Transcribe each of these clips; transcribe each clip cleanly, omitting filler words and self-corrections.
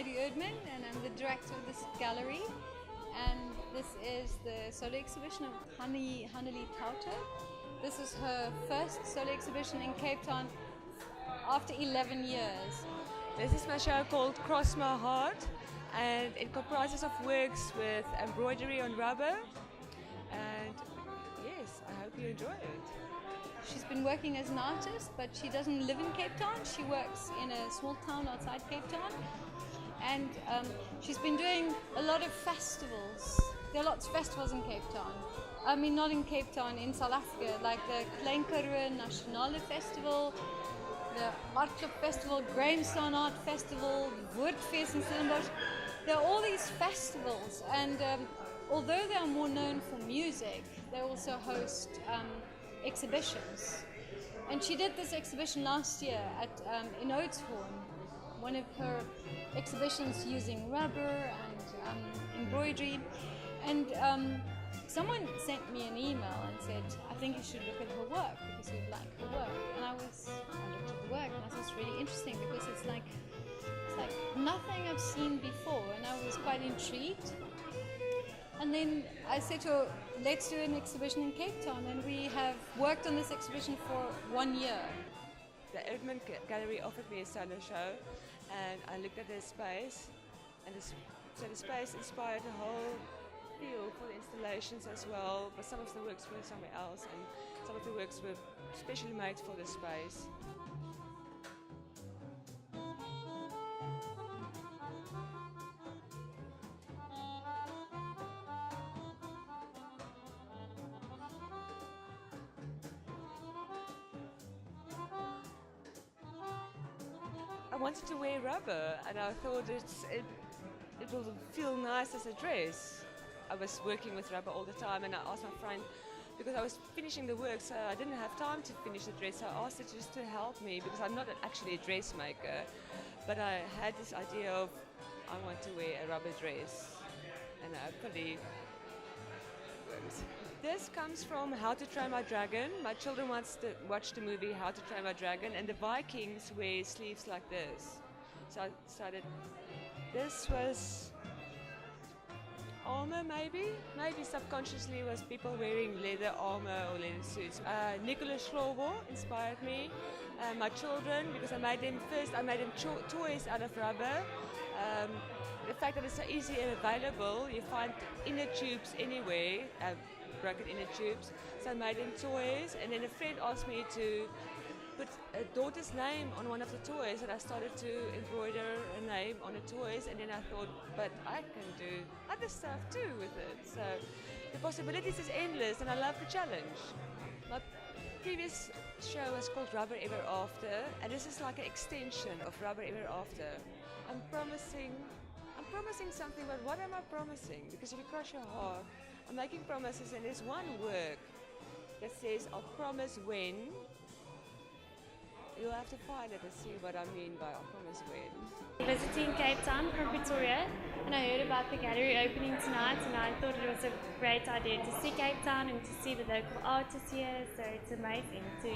Erdmann, and I'm the director of this gallery. And this is the solo exhibition of Hannalie Taute. This is her first solo exhibition in Cape Town after 11 years. This is my show called Cross My Heart, and it comprises of works with embroidery on rubber. And yes, I hope you enjoy it. She's been working as an artist, but she doesn't live in Cape Town. She works in a small town outside Cape Town. And she's been doing a lot of festivals. There are lots of festivals in Cape Town. I mean, not in Cape Town, in South Africa, like the Klein Karoo Nasionale Festival, the Artklub Festival, Grahamstown Art Festival, Woordfeest in Stellenbosch. There are all these festivals, and although they are more known for music, they also host exhibitions. And she did this exhibition last year in Oudtshoorn, one of her exhibitions using rubber and embroidery. And someone sent me an email and said, I think you should look at her work because you'd like her work. And I looked at the work and I thought it's really interesting because it's like nothing I've seen before, and I was quite intrigued. And then I said to her, let's do an exhibition in Cape Town, and we have worked on this exhibition for 1 year. The Erdmann Gallery offered me a solo show, and I looked at the space, and so the space inspired a whole feel for the installations as well, but some of the works were somewhere else, and some of the works were specially made for the space. I wanted to wear rubber, and I thought it will feel nice as a dress. I was working with rubber all the time, and I asked my friend, because I was finishing the work, so I didn't have time to finish the dress, so I asked her just to help me, because I'm not actually a dressmaker, but I had this idea of I want to wear a rubber dress, and hopefully works. This comes from How to Train My Dragon. My children watched the movie How to Train My Dragon, and the Vikings wear sleeves like this. So I decided this was armor, maybe subconsciously was people wearing leather armor or leather suits. Nicholas Schlobo inspired me. My children, because I made them toys out of rubber. The fact that it's so easy and available, you find inner tubes anywhere, broken inner tubes. So I made them toys, and then a friend asked me to put a daughter's name on one of the toys, and I started to embroider a name on the toys, and then I thought, but I can do other stuff too with it. So the possibilities is endless, and I love the challenge. My previous show was called Rubber Ever After, and this is like an extension of Rubber Ever After. I'm promising something, but what am I promising? Because if you cross your heart, I'm making promises, and there's one word that says, I'll promise when. You'll have to find it and see what I mean by I'll promise when. Visiting Cape Town from Pretoria, and I heard about the gallery opening tonight, and I thought it was a great idea to see Cape Town and to see the local artists here, so it's amazing to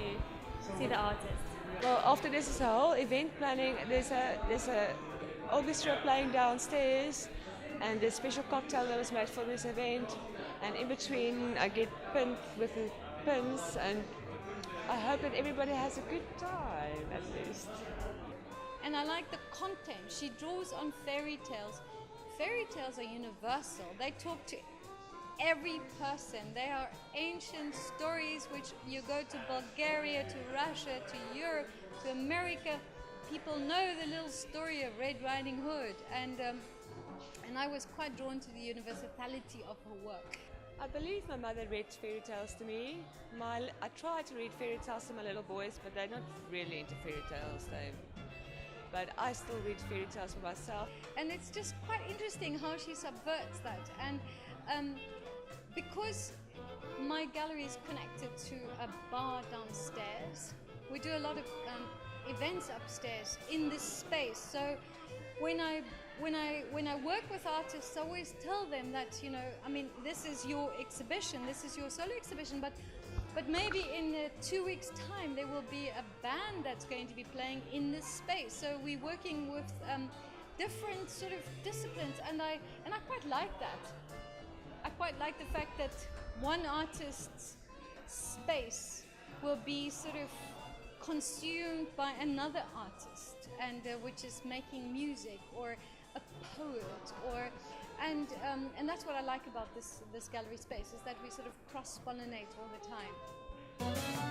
see the artists. Well, after this is a whole event planning. There's a orchestra playing downstairs, and there's a special cocktail that was made for this event, and in between I get pinned with the pins, and I hope that everybody has a good time, at least. And I like the content. She draws on fairy tales. Fairy tales are universal. They talk to every person. They are ancient stories which you go to Bulgaria, to Russia, to Europe, to America. People know the little story of Red Riding Hood. And I was quite drawn to the universality of her work. I believe my mother read fairy tales to me. I try to read fairy tales to my little boys, but they're not really into fairy tales. But I still read fairy tales for myself. And it's just quite interesting how she subverts that. And because my gallery is connected to a bar downstairs, we do a lot of events upstairs in this space. So when I work with artists, I always tell them that, I mean, this is your exhibition, this is your solo exhibition, but maybe in 2 weeks' time there will be a band that's going to be playing in this space. So we're working with different sort of disciplines, and I quite like that. I quite like the fact that one artist's space will be sort of consumed by another artist, and which is making music or a poet, or and that's what I like about this gallery space, is that we sort of cross-pollinate all the time.